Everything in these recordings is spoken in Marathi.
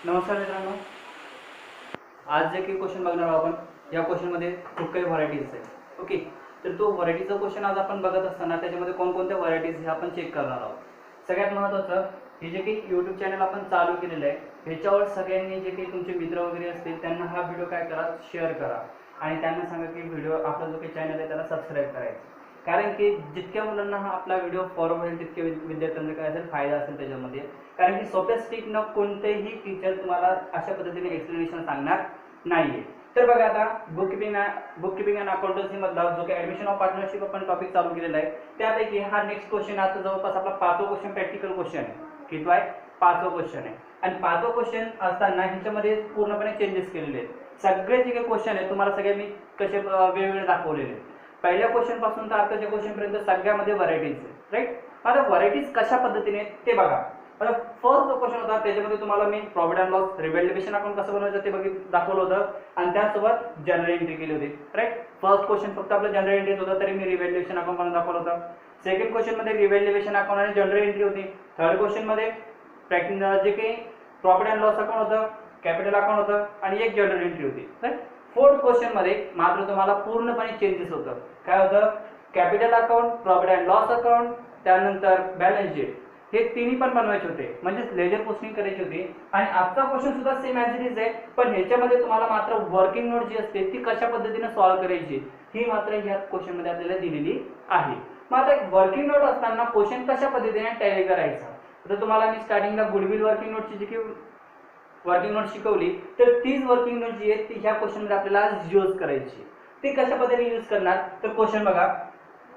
नमस्कार मित्रांनो, आज जे काही क्वेश्चन बघणार आहोत आपण या क्वेश्चनमध्ये खूप काही व्हरायटीज आहेत. ओके, तर तो व्हरायटीचा क्वेश्चन आज आपण बघत असताना त्याच्यामध्ये कोणकोणत्या व्हरायटीज हे आपण चेक करणार आहोत. सगळ्यात महत्त्वाचं, हे जे काही यूट्यूब चॅनल आपण चालू केलेलं आहे ह्याच्यावर सगळ्यांनी जे काही तुमचे मित्र वगैरे असतील त्यांना हा व्हिडिओ काय करा, शेअर करा आणि त्यांना सांगा की व्हिडिओ आपला जो काही चॅनल आहे त्याला सबस्क्राईब करायचं. कारण की जितक्या मुलांना हा आपला व्हिडिओ फॉरवर्ड होईल तितके विद्यार्थ्यांना काय असेल, फायदा असेल त्याच्यामध्ये. कारण की सोप्या स्टिकनं कोणतेही टीचर तुम्हाला अशा पद्धतीने एक्सप्लेनेशन सांगणार नाहीये. तर बघा, आता बुककीपिंग अँड अकाउंटन्सी मधला जो काही ऍडमिशन ऑफ पार्टनरशिप आपण टॉपिक चालू केलेला आहे त्यापैकी हा नेक्स्ट क्वेश्चन आता जवळपास आपला 5वा क्वेश्चन प्रॅक्टिकल क्वेश्चन आहे. किती आहे? 5वा क्वेश्चन आहे. आणि 5वा क्वेश्चन असताना ह्याच्यामध्ये पूर्णपणे चेंजेस केलेले आहेत. सगळे जे काही क्वेश्चन आहेत तुम्हाला सगळे मी कसे वेगवेगळे दाखवलेले आहेत. पहिल्या क्वेश्चन पासून तर आताच्या क्वेश्चन पर्यंत सगळ्यामध्ये व्हरायटीज आहेत, राईट. आता व्हरायटीज कशा पद्धतीने ते बघा. आता फर्स्ट जो क्वेश्चन होता त्याच्यामध्ये तुम्हाला मी profit and loss revaluation account कसं बनवायचं ते दाखवलं होतं आणि त्यासोबत जनरल एंट्री केली होती, राईट. फर्स्ट क्वेश्चन फक्त आपलं जनरल एंट्री होतं तरी मी रिव्हॅल्युएशन अकाउंट बनवून दाखवलं होतं. सेकंड क्वेश्चन मध्ये रिव्हॅल्युएशन अकाउंट आणि जनरल एंट्री होती. थर्ड क्वेश्चन मध्ये जे काही प्रॉफिट अँड लॉस अकाउंट होतं, कॅपिटल अकाउंट होतं आणि एक जनरल एंट्री होती, राईट. फोर्थ क्वेश्चन मध्ये मात्र तुम्हाला पूर्णपणे चेंजेस होतं. काय होतं? Capital account, profit and loss account, त्यानंतर बॅलन्स शीट हे तिन्ही पण बनवायचे होते, म्हणजे लेजर पोस्टिंग करायची होती. आणि आजचा क्वेश्चन सुद्धा सेम ॲज इट इज आहे, पण ह्याच्यामध्ये तुम्हाला मात्र वर्किंग नोट जी असते ती कशा पद्धतीने सॉल्व्ह करायची ही मात्र ह्या क्वेश्चन मध्ये आपल्याला दिलेली आहे. मग आता एक वर्किंग नोट असताना क्वेश्चन कशा पद्धतीने टॅली करायचा, तर तुम्हाला मी स्टार्टिंगला गुडविल वर्किंग नोटची जी की वर्किंग नोट शिकवली तर तीच वर्किंग नोट जी आहे ती ह्या क्वेश्चन मध्ये आपल्याला यूज करायची. ती कशा पद्धतीने यूज करणार, तर क्वेश्चन बघा.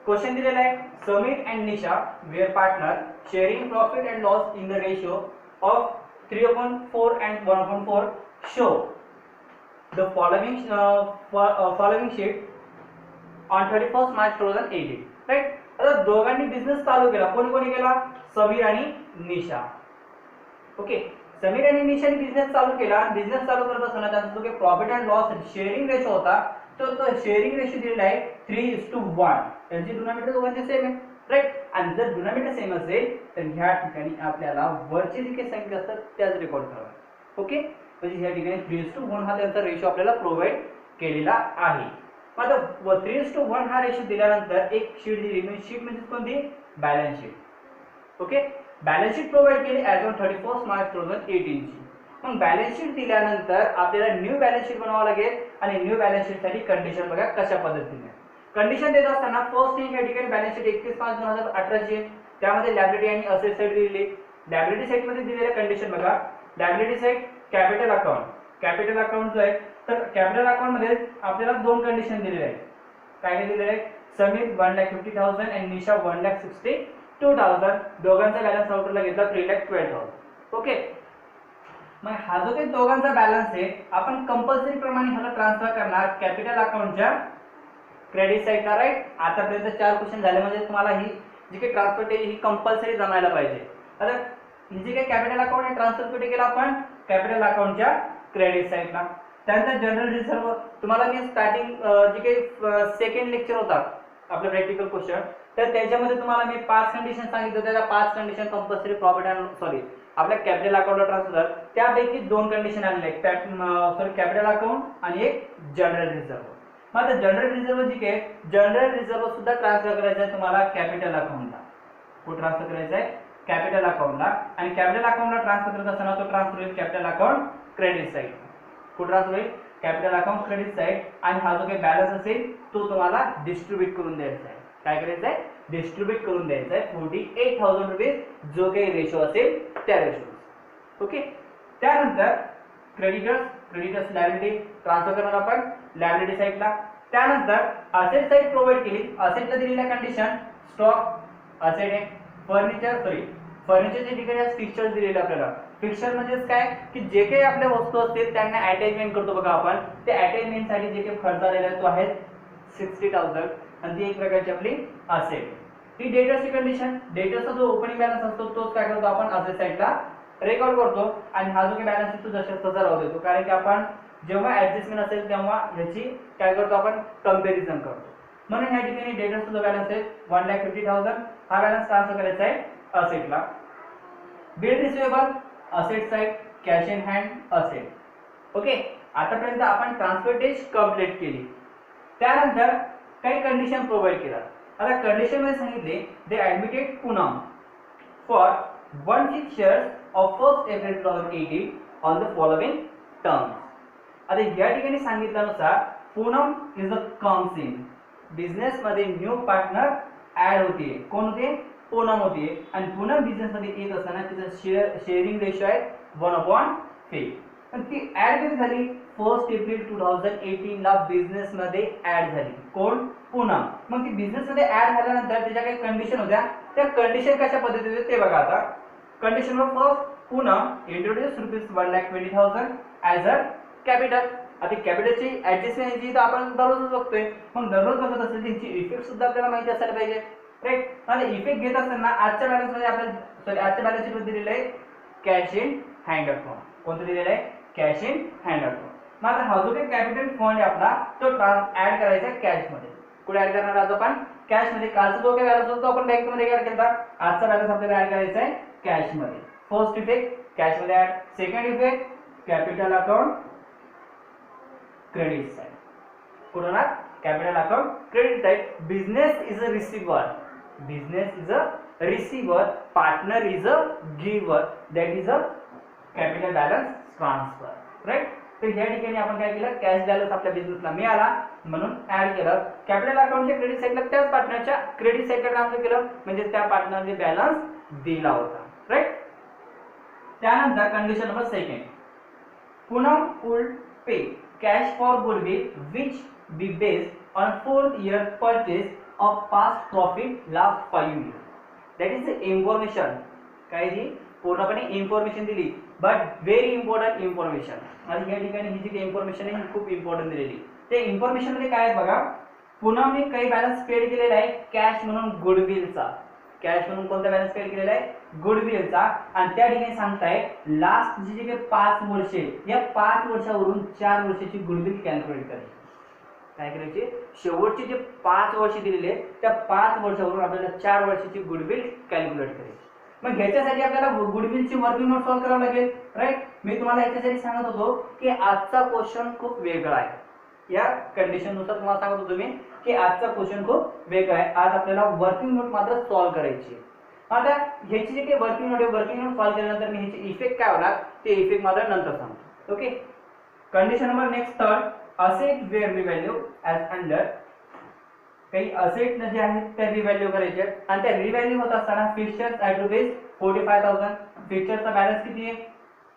क्वेश्चन दिलेला आहे, Sameer and Nisha were partner sharing profit and loss in the ratio of 3/4 and 1/4. Show the following sheet on 31 March 2018, right. आता दोघांनी बिझनेस चालू केला. कोणी कोणी केला? समीर आणि निशा. ओके, समीर आणि निशाने बिझनेस चालू केला आणि बिझनेस चालू करत असताना त्यांचा जो काही profit and loss sharing ratio होता तो शेअरिंग रेशो दिलेला आहे 3:1. त्यांची डिनॉमिनेटर दोघांचे सेम आहे, राईट. आणि जर डिनॉमिनेटर सेम असेल तर ह्या ठिकाणी आपल्याला वरची जी काही संख्या असतात त्याच रेकॉर्ड कराव्या. ओके, म्हणजे ह्या ठिकाणी 3:1 हा त्यांचा रेशो आपल्याला प्रोव्हाइड केलेला आहे. आता 3:1 हा रेशो दिल्यानंतर एक शीट दिली, म्हणजे शीट म्हणजे कोणती? Balance sheet. Okay, balance sheet provide केली ॲज ऑन 31 मार्च 2018 ची. मग बॅलन्स शीट दिल्यानंतर आपल्याला न्यू बॅलन्स शीट बनवावं लागेल आणि न्यू बॅलन्स शीट साठी कंडिशन बघा कशा पद्धतीने. कंडिशन देत असताना फर्स्ट थिंग या ठिकाणी बॅलन्स शीट 31/5/2018 ची. त्यामध्ये लायबिलिटी आणि असेट साइड दिलेली. लायबिलिटी साइड मध्ये दिलेल्या कंडिशन बघा. Liability side capital account. Capital account जो आहे तर कॅपिटल अकाउंट मध्ये आपल्याला दोन कंडिशन दिलेल्या आहेत. काय काय दिलेले आहे? समीर 1,50,000 आणि निशा 1,62,000. दोघांचा बॅलन्स आउटरला घेतला 3,12,000. ओके, मग हा जो काही दोघांचा बॅलन्स आहे आपण कंपल्सरी प्रमाणे ह्याला ट्रान्सफर करणार कॅपिटल अकाउंटच्या क्रेडिट साईडला, राईट. आतापर्यंत 4 क्वेश्चन झाले म्हणजे तुम्हाला ही जी काही ट्रान्सफर केली ही कंपल्सरी जमायला पाहिजे. आता ही जी काही कॅपिटल अकाउंट आहे ट्रान्सफर कुठे केला आपण? कॅपिटल अकाउंटच्या क्रेडिट साईडला. त्यानंतर जनरल रिझर्व तुम्हाला मी स्टार्टिंग जे काही सेकंड लेक्चर होता आपलं प्रॅक्टिकल क्वेश्चन तर त्याच्यामध्ये तुम्हाला मी 5 कंडिशन सांगितलं होत्या. त्या 5 कंडिशन कंपल्सरी प्रॉफिट अँड आपल्या कॅपिटल अकाउंटला ट्रान्सफर, त्यापैकी 2 कंडिशन आलेले आहेत, कॅपिटल अकाउंट आणि एक जनरल रिझर्व. मग आता जनरल रिझर्व जी काय जनरल रिझर्व सुद्धा ट्रान्सफर करायचं आहे तुम्हाला कॅपिटल अकाउंटला. कुठे ट्रान्सफर करायचं आहे? कॅपिटल अकाउंटला. आणि कॅपिटल अकाउंटला ट्रान्सफर करत असताना तो ट्रान्सफर होईल कॅपिटल अकाउंट क्रेडिट साईड. कुठे ट्रान्सफर होईल? Capital account credit side. आणि हा जो काही बॅलन्स असेल तो तुम्हाला डिस्ट्रीब्यूट करून द्यायचा आहे. काय करायचं आहे? डिस्ट्रीब्यूट करून द्यायचा आहे 48,000 रुपीज जो काही रेशो असेल त्या रेशो. ओके, त्यानंतर क्रेडिटर्स लायबिलिटी ट्रान्सफर करणार आपण लायबिलिटी साईडला. त्यानंतर असेट साईड प्रोव्हाइड केली. असेटला दिलेल्या कंडिशन स्टॉक असेट आहे, फर्निचरचे ठिकाणी फिक्चर्स दिलेले आपल्याला. फिक्चर म्हणजे काय की जे काही आपल्या वस्तू असतील त्यांना अटॅचमेंट करतो बघा आपण. ते अटॅचमेंट साठी जे काही खर्च आलेला आहे तो आहे 60,000 आणि ती एक प्रकारची आपली असेट. ही डेटर्सची कंडिशन. डेटर्सचा जो ओपनिंग बॅलन्स असतो तोच काय करतो आपण असेट साईडला रेकॉर्ड करतो आणि हा जो काही बॅलन्स असतो जशाच तसा राहू देतो. कारण की आपण जेव्हा ऍडजस्टमेंट असेल तेव्हा याची काय करतो आपण कंपॅरिझन करतो. म्हणून या ठिकाणी डेटर्सचा जो बॅलन्स आहे 1,50,000 हा बॅलन्स ट्रान्सफर करायचा आहे असेटला. Bill receivable asset side cash in hand असेल. ओके, आतापर्यंत आपण ट्रान्सफर टेस्ट कंप्लीट केली. त्यानंतर काही कंडिशन प्रोव्हाइड केला. आता कंडिशन मध्ये सांगितले they admitted Poonam for 1/6 shares of 1st April 2018 on the following terms. आता या ठिकाणी सांगितल्यानुसार Poonam is a comes in. Business मध्ये न्यू पार्टनर ऍड होते. कोण होते? पूनम होते. आणि पूनम बिझनेस मध्ये येत असताना तिचा शेअरिंग रेशो आहे 1/5. पण ती ऍड कधी झाली? 1st एप्रिल 2018 ला बिझनेस मध्ये ऍड झाली. कोण? पूनम. मग ती बिझनेस मध्ये ऍड झाल्यानंतर त्याच्या काही कंडिशन होत्या. त्या कंडिशन कशा पद्धतीने ते बघा. आता condition number first, Poonam introduce ₹1,20,000 as a capital. आता कॅपिटलची ऍडजस्टमेंट जी आपण दररोज बघतोय. मग दररोज बघत असेल त्यांची इफेक्ट सुद्धा आपल्याला माहिती असायला पाहिजे. राईट. आणि इफेक्ट घेत असताना आजच्या बॅलन्स मध्ये आपल्याला आजच्या बॅलन्स शीट मध्ये दिलेलं आहे कॅश इन हँड अकाउंट. कोणतं दिलेलं आहे? Cash in hand account. मग आता हा जो काही कॅपिटल फंड आहे आपला तो ऍड करायचा कॅश मध्ये. कुठे ऍड करणार आज आपण? कॅश मध्ये. कालचा जो काही बॅलन्स होता तो आपण बँक मध्ये ऍड केला. आजचा बॅलन्स आपल्याला ऍड करायचा आहे कॅश मध्ये. फर्स्ट इफेक्ट कॅश मध्ये add. Second effect capital account credit side. कुठे होणार? Capital account credit side. Business is a receiver. Business is a receiver. Partner is a giver. That is a capital balance transfer. Right. तर या ठिकाणी आपण काय केलं? कॅश बॅलन्स आपल्या बिझनेसला मिळाला म्हणून ऍड केलं. कॅपिटल अकाउंटच्या क्रेडिट साइडला त्याच पार्टनरच्या क्रेडिट साइडला ट्रान्सफर केलं. म्हणजे त्या पार्टनरने बॅलन्स दिला होता. राईट. त्यानंतर condition number second, Poonam would pay cash for goodwill which be based on 4th year purchase of past profit last 5 years. That is the information. काय जी पूर्णपणे इन्फॉर्मेशन दिली बट व्हेरी इम्पॉर्टंट इन्फॉर्मेशन. आणि या ठिकाणी ही जी इन्फॉर्मेशन आहे ही खूप इम्पॉर्टंट दिलेली. ते इन्फॉर्मेशन मध्ये काय आहे बघा. पूनमने काही बॅलन्स पेड केलेला आहे कॅश म्हणून गुडविलचा. कॅश म्हणून कोणता बॅलन्स पेड केलेला आहे? गुडविलचा. आणि त्या ठिकाणी सांगताय लास्ट जी काही 5 वर्षे या 5 वर्षावरून 4 वर्षाची गुडविल कॅल्क्युलेट करायची. काय करायची? शेवटचे जे 5 वर्ष दिलेले त्या 5 वर्षावरून आपल्याला 4 वर्षाची गुडविल कॅल्क्युलेट करायची. मग ह्याच्यासाठी आपल्याला गुडविलची वर्किंग नोट सॉल्व्ह करावं लागेल. राईट. मी तुम्हाला याच्यासाठी सांगत होतो की आजचा क्वेश्चन खूप वेगळा आहे. या कंडिशन नुसार तुम्हाला सांगत होतो मी की आजचा क्वेश्चन खूप वेगळा आहे. आज आपल्याला वर्किंग नोट मात्र सॉल्व्ह करायची. आता ह्याची जी काही वर्किंग नोट आहे वर्किंग नोट सॉल्व्ह केल्यानंतर मी ह्याची इफेक्ट काय होणार ते इफेक्ट मात्र नंतर सांगतो. Okay. Condition number next third, asset were revalue as under. काही असेट जे आहेत त्या रिव्हॅल्यू करायचे आणि त्या रिव्हॅल्यू होत असताना फिक्चर्स ॲट ₹45,000. फिक्चरचा बॅलन्स किती आहे?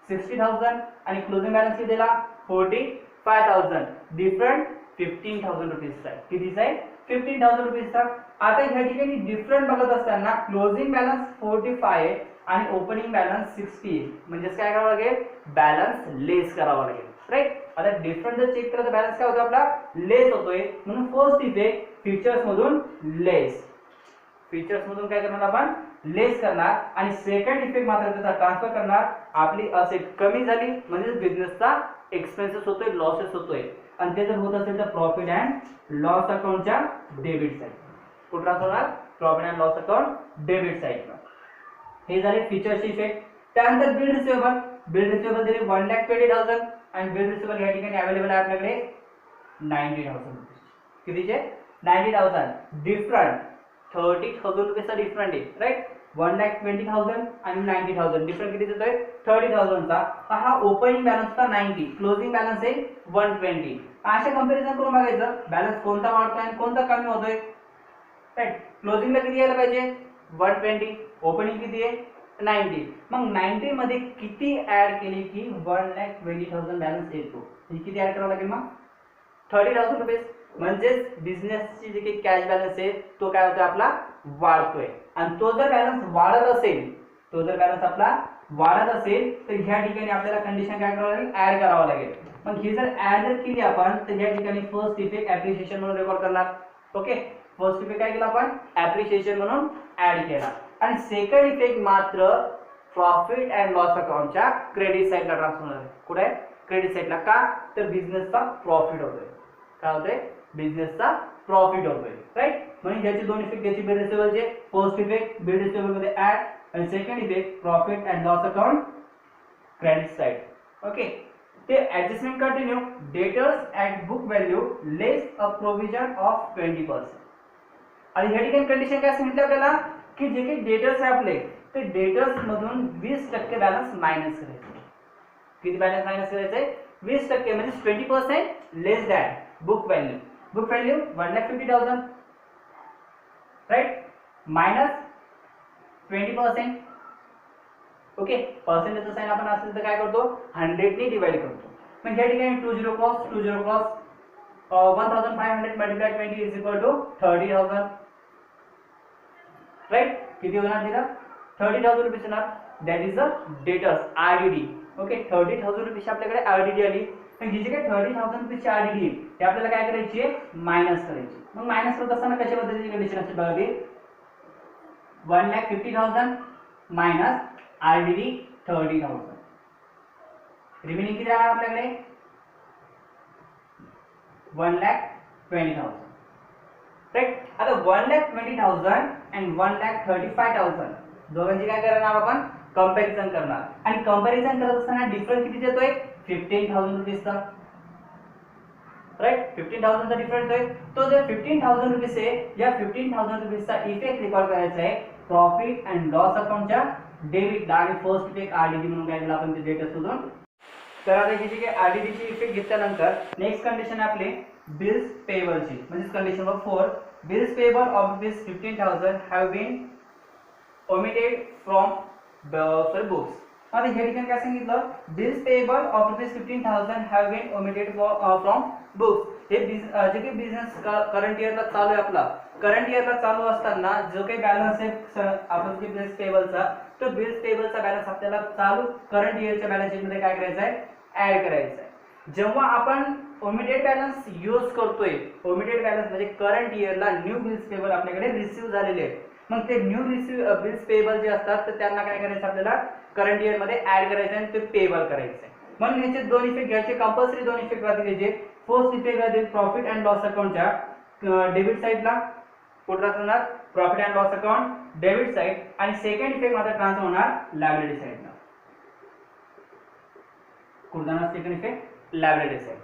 60,000 आणि क्लोजिंग बॅलन्स किती दिला? 45,000. डिफरंट ₹15,000 आहे. कितीचा आहे? ₹15,000. आता ह्या ठिकाणी डिफरंट बघत असताना क्लोजिंग बॅलन्स 45 आहे आणि ओपनिंग बॅलन्स 60 आहे. म्हणजेच काय करावं लागेल? बॅलन्स लेस करावा लागेल. राईट. आता डिफरंट जर चेक केलं तर बॅलन्स काय होतो आपला? लेस होतोय. म्हणून फर्स्ट इफेक्ट फीचर्स मधून लेस. फीचर्स मधून काय करणार आपण? लेस करणार. आणि सेकंड इफेक्ट मात्र त्याचा ट्रान्सफर करणार. आपली असेट कमी झाली म्हणजे बिझनेसचा एक्सपेन्सेस होतोय, लॉसेस होतोय. आणि ते जर होत असेल तर प्रॉफिट अँड लॉस अकाउंटच्या डेबिट साइड. कुठं ट्रान्सफर होणार? Profit and loss account debit साइडला. हे झाले फीचर्सचे इफेक्ट. त्यानंतर बिल रिसिवेबल. बिल रिसिवेबल दिले 1,20,000 आणि बिल रिसिवेबल या ठिकाणी अवेलेबल आहे आपल्याकडे 90,000 रुपये. कितीचे? 90,000. डिफरंट ₹30,000 डिफरंट आहे. राईट. 1,20,000 आणि 90,000 डिफरंट किती येतोय? 30,000 चा. हा ओपनिंग बॅलन्सचा 90, क्लोजिंग बॅलन्स आहे 120. अशा कंपॅरिझन करून बघायचं बॅलन्स कोणता वाढतोय आणि कोणता कमी होतोय. राईट. क्लोजिंगला किती यायला पाहिजे? 120. ओपनिंग किती आहे? 90. मग 90 मध्ये किती ऍड केले की 1,20,000 बॅलन्स येतो? किती ऍड करावं लागेल? मग 30,000 रुपये. म्हणजेच बिझनेसची जे काही कॅश बॅलन्स आहे तो काय होतोय आपला? वाढतोय. आणि तो जर बॅलन्स वाढत असेल आपला वाढत असेल तर ह्या ठिकाणी आपल्याला कंडिशन काय करावं लागेल? ऍड करावं लागेल. मग ही जर ऍड केली आपण तर ह्या ठिकाणी फर्स्ट इफेक्ट ऍप्रिशिएशन म्हणून रेकॉर्ड करणार. ओके. फर्स्ट इफेक्ट काय केला आपण? ऍप्रिशिएशन म्हणून ऍड केला. आणि सेकंड इफेक्ट मात्र प्रॉफिट अँड लॉस अकाउंटच्या क्रेडिट साइडला ट्रान्सफर होणार आहे. कुठे आहे? क्रेडिट साइडला. का? तर बिझनेसचा प्रॉफिट होतोय. काय होतोय? बिझनेसचा प्रॉफिट होतोय. राईट. म्हणजे ह्याचे दोन इफेक्ट घ्यायचे बिल रिसिवेबलचे. फर्स्ट इफेक्ट बिल रिसिवेबल मध्ये ऍड आणि second effect profit and loss account credit side. Okay, ते adjustment continue. Debtors at book value less a provision of 20%. आणि ह्या ठिकाणी कंडिशन काय सांगितलं आपल्याला की जे काही डेटर्स आहे आपले ते डेटर्स मधून 20% बॅलन्स मायनस करायचे. किती बॅलन्स मायनस करायचे? 20% म्हणजे 20% less than book value. Book value 1,50,000 right, minus 20%. Okay, पर्सेंटेजचा साइन आपण असेल तर काय करतो 100 ने डिवाइड करतो. मग या ठिकाणी 20 cross 20 cross 1500 multiply 20 is equal to 30,000. Right, किती होणार तिला 30,000 रुपीज होणार. That is the debtors RDD. Okay, 30,000 rupees आपल्याकडे आरडीडी आली. मग ही जी काही 30,000 रुपीजची आरडीडी ते आपल्याला काय करायची आहे मायनस करायची. मग मायनस करत असताना कशा पद्धतीची कंडिशन असेल बघा ती 1,50,000 मायनस आरडीडी 30,000. रिमेनिंग किती राहणार आपल्याकडे 1,20,000. राइट, आता 1,20,000 and 1,35,000 दोघांची काय करणार आपण कंपॅरिझन करणार. आणि कंपॅरिझन करत असताना डिफरन्स किती येतोय 15,000 रुपीजचा. राइट, 15,000 चा डिफरन्स आहे. तो जो 15,000 रुपीज आहे या 15,000 रुपीजचा इफेक्ट रेकॉर्ड करायचा आहे प्रॉफिट अँड लॉस अकाउंटच्या डेबिट आणि फर्स्ट इफेक्ट आरडीडी म्हणून काय दिला आपण ते डेटा शोधून. तर आता ही जी काही आरडीडीची इफेक्ट घेतल्यानंतर नेक्स्ट कंडिशन आहे आपली बिल्स पेएबलची. म्हणजे condition number 4, bills payable of this 15,000 have been omitted from the books. आता ह्या ठिकाणी काय सांगितलं bills payable of rupees 15,000 have been omitted from books. हे जे काही बिझनेस करंट इयरला चालू आहे आपला, करंट इयरला चालू असताना जो काही बॅलन्स आहे आपण बिल्स पेएबलचा, तो बिल्स पेएबलचा बॅलन्स आपल्याला चालू करंट इयरच्या बॅलन्स शीट मध्ये काय करायचा आहे ऍड करायचा आहे. जेव्हा आपण ओमिटेड बॅलन्स यूज करतोय, ओमिटेड बॅलन्स म्हणजे करंट इयरला न्यू बिल्स पेएबल आपल्याकडे रिसीव्ह झालेले आहेत. मग ते न्यू रिसीव्ह बिल्स पेएबल जे असतात तर त्यांना काय करायचं आपल्याला करंट इयर मध्ये ऍड करायचं आणि ते पेएबल करायचं. म्हणून ह्याचे दोन इफेक्ट घ्यायचे, कंपल्सरी दोन इफेक्ट राहतील त्याचे. फर्स्ट इफेक्ट राहतील प्रॉफिट अँड लॉस अकाउंटच्या डेबिट साइडला कुठे राहणार profit and loss account debit side, आणि सेकंड इफेक्ट मात्र ट्रान्सफर होणार लायबिलिटी साइडला. कुठे जाणार second effect liability side.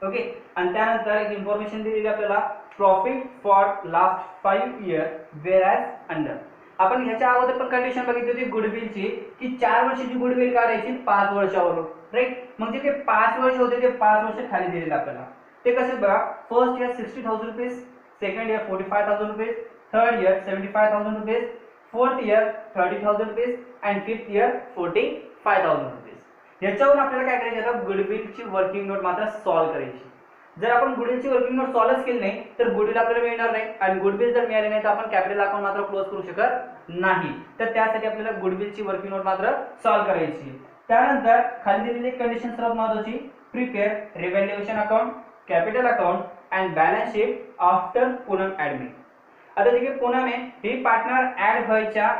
Okay, आणि त्यानंतर एक इन्फॉर्मेशन दिलेली आपल्याला profit for last 5 year were as under. आपण ह्याच्या अगोदर पण कंडिशन बघितली होती गुडविलची की 4 वर्षाची गुडविल काढायची 5 वर्षावरून. राईट, म्हणजे ते 5 वर्ष होते ते 5 वर्ष खाली दिलेले आपल्याला. ते कसे बघा, first year 60,000 rupees, second year 45,000 rupees, third year 75,000 rupees, fourth year 30,000 rupees and fifth year 45,000 rupees. याच्यावरून आपल्याला काय करायचं आता गुडविलची वर्किंग नोट मात्र सॉल्व्ह करायची. जर आपण गुडविलची वर्किंग नोट सॉल्व्ह केली नाही तर गुडविल आपल्याला मिळणार नाही, आणि गुडविल जर मिळाली नाही तर आपण कॅपिटल अकाउंट मात्र क्लोज करू शकत नाही. तर त्यासाठी आपल्याला गुडविलची वर्किंग नोट मात्र सॉल्व्ह करायची. त्यानंतर खाली दिलेली कंडिशन सर्वात महत्त्वाची, prepare revaluation account, capital account and balance sheet after Poonam admit. आता जे काही पूनम आहे ही पार्टनर ऍड व्हायच्या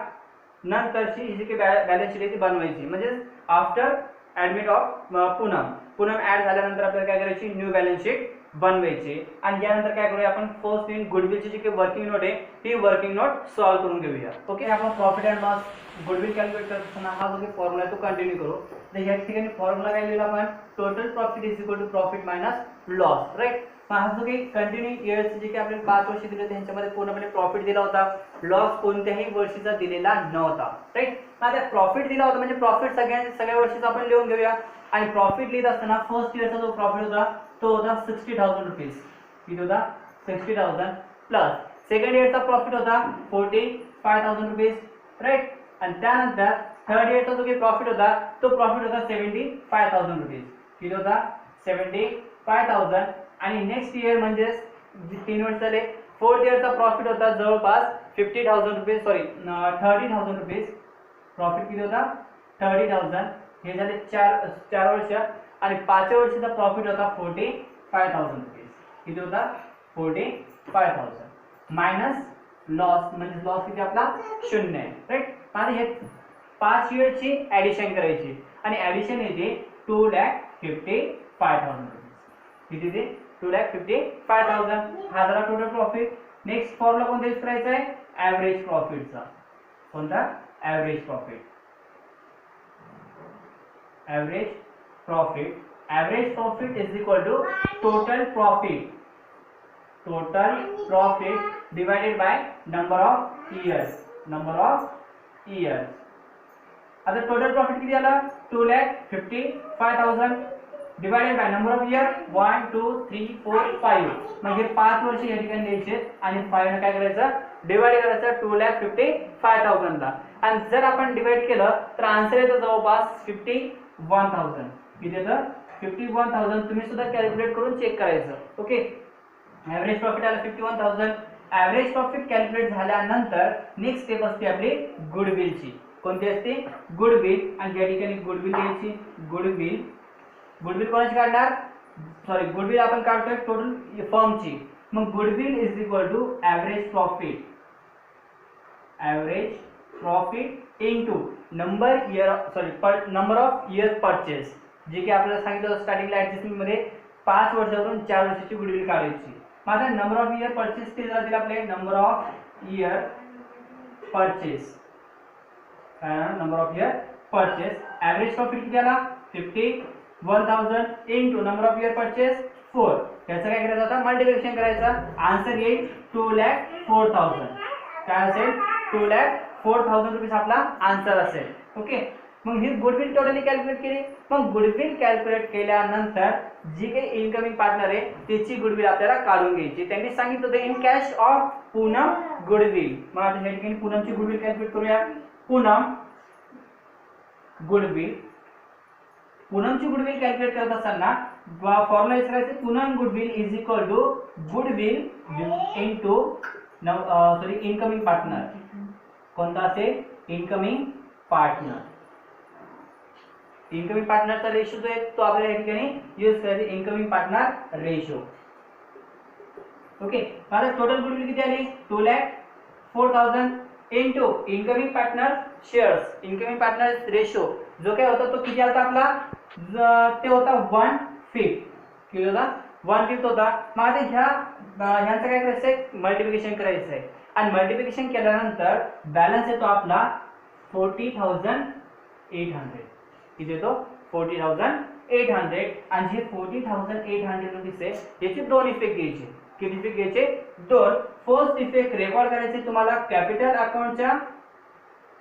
नंतरची ही जी काही बॅलन्स शीट आहे ती बनवायची, म्हणजे after admit of Poonam. Poonam add झाल्यानंतर आपल्याला काय करायची न्यू बॅलन्स शीट बनवायची. आणि यानंतर काय करूया आपण फर्स्ट इन गुडविलची जी काही वर्किंग नोट आहे ती वर्किंग नोट सॉल्व्ह करून घेऊया. ओके, आपण profit and loss goodwill calculate करताना हा जो काही फॉर्म्युला आहे तो कंटिन्यू करू. तर या ठिकाणी फॉर्म्युला काय लिहिला आपण total profit is equal to profit minus loss. Right, हा जो काही कंटिन्यू इयर्स जे काही आपल्याला 5 वर्ष दिले होते त्यांच्यामध्ये पूर्णपणे प्रॉफिट दिला होता, लॉस कोणत्याही वर्षीचा दिलेला नव्हता. राईट, आता प्रॉफिट दिला होता म्हणजे प्रॉफिट सगळ्या वर्षीचा आपण लिहून घेऊया. आणि प्रॉफिट लिहित असताना फर्स्ट इयरचा जो प्रॉफिट होता तो होता 60,000 रुपीज. किती होता 60,000 प्लस सेकंड इयरचा प्रॉफिट होता 45,000 रुपीज. राईट, आणि त्यानंतर थर्ड इयरचा जो काही प्रॉफिट होता तो प्रॉफिट होता 75,000 रुपीज. किती होता 75,000. आणि नेक्स्ट इयर म्हणजे 3 वर्ष झाले, फोर्थ इयरचा प्रॉफिट होता जवळपास 50,000 रुपीज, सॉरी 30,000 रुपीज. प्रॉफिट किती होता 30,000. हे झाले 4 वर्ष. आणि 5व्या वर्षीचा प्रॉफिट होता 45,000 रुपीज. किती होता 45,000 मायनस लॉस, म्हणजे लॉस किती आपला 0 आहे. राईट, आता हे 5 इयरची ऍडिशन करायची आणि ऍडिशन येते 2,55,000 रुपीज. किती ते 2,55,000. हा झाला टोटल प्रॉफिट. नेक्स्ट फॉर्म्युला कोणता यूज करायचा आहे ऍव्हरेज प्रॉफिटचा. कोणता average profit. Average profit is equal to total profit divided by number of years. आता टोटल प्रॉफिट किती आला 2,55,000 divided by number of year 1 2 3 4 5 म्हणजे 5 वर्ष या ठिकाणी द्यायचे आणि 5 ने काय करायचं डिवाइड करायचं 2,55,000 ला आणि जर आपण डिवाइड केलं तर आन्सर येतो जवळपास 51,000. किती येतं 51,000. तुम्ही सुद्धा कॅल्क्युलेट करून चेक करायचं. ओके, ॲव्हरेज प्रॉफिट आला 51,000. ॲव्हरेज प्रॉफिट कॅल्क्युलेट झाल्यानंतर नेक्स्ट स्टेप असते आपली गुडविलची. कोणती असते गुडविल आणि या ठिकाणी गुडविल द्यायची. गुडविल कोणाची काढणार सॉरी गुडविल आपण काढतोय टोटल फर्मची. मग goodwill is equal to average profit into number of year purchase. जे की आपल्याला सांगितलं स्टार्टिंगला ऍडजस्टमेंट मध्ये 5 वर्षावरून 4 वर्षाची गुडविल काढायची. माझा नंबर ऑफ इयर परचेस किती जातील आपले number of year purchase average profit किती आला 51,000 into number of year purchase 4. याचं काय करायचं आता मल्टिप्लिकेशन करायचं. आन्सर येईल 2,04,000. काय असेल 2,04,000 रुपीज आपला आन्सर असेल. ओके, मग ही गुडविल टोटली कॅल्क्युलेट केली. मग गुडविल कॅल्क्युलेट केल्यानंतर जी काही इनकमिंग पार्टनर आहे त्याची गुडविल आपल्याला काढून घ्यायची. त्यांनी सांगितलं होतं in cash of Poonam goodwill. मग आता या ठिकाणी पूनमची गुडविल कॅल्क्युलेट करूया. पूनमची गुडविल कॅल्क्युलेट करत असताना फॉर्म्युला यूज करायचे. Poonam goodwill is equal to goodwill into incoming partner. कोणता असेल इनकमिंग पार्टनरचा रेशो जो आहे तो आपल्याला या ठिकाणी यूज करायचा इनकमिंग पार्टनर रेशो. ओके, माझा टोटल गुडविल किती आली 2,04,000 into incoming partner shares. Incoming partner ratio जो काय होता तो किती आला आपला ते होता 1/5. किती होता 1/5 होता. मग आता ह्यांचं काय करायचं आहे मल्टिप्लिकेशन करायचं आहे आणि मल्टिप्लिकेशन केल्यानंतर बॅलन्स येतो आपला 40,800. किती येतो 40,800 आणि जे 40,800 रुपीज आहे याचे दोन इफेक्ट घ्यायचे. किती इफेक्ट घ्यायचे दोन. फर्स्ट इफेक्ट रेकॉर्ड करायचे तुम्हाला कॅपिटल अकाउंटच्या